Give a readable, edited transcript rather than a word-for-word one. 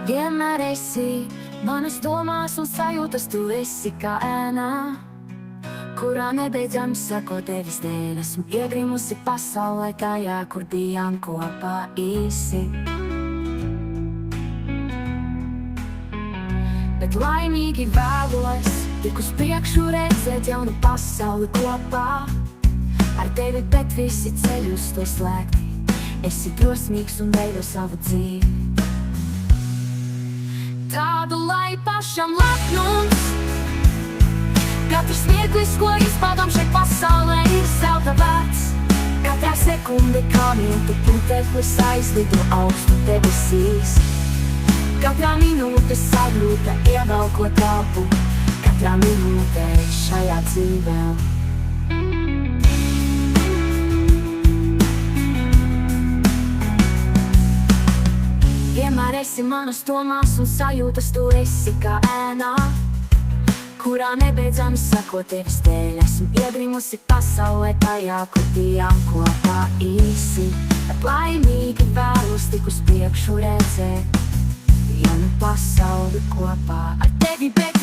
Vienmēr esi manas domās un sajūtas, tu esi kā ēnā, kurā nebeidzami seko tevis dēļ. Esmu iegrimusi pasaulē tajā, kur bijām kopā īsi. Bet laimīgi vēlos tik uz priekšu redzēt jaunu pasauli kopā ar tevi, bet visi ceļi uz to slēgti. Esi drosmīgs un veido savu dzīvi tādu, lai pašam lepnums. Katrs mirklis, ko izbaudām šeit pasaulē, ir zelta vērts. Katrā sekundi kā miltu puteklis aizlido augstu debesīs. Katrā minūte sagrūta ievelko telpu, katrā minūte šajā dzīvē. Vienmēr esi manas domās un sajūtas, tu esi kā ēnā, kurā nebeidzami seko tevis dēļ. Esmu iegrimusi pasaulē tajā, kur bijām kopā īsi. Bet laimīgi vēlos tik uz priekšu redzēt jaunu pasauli kopā ar tevi, bet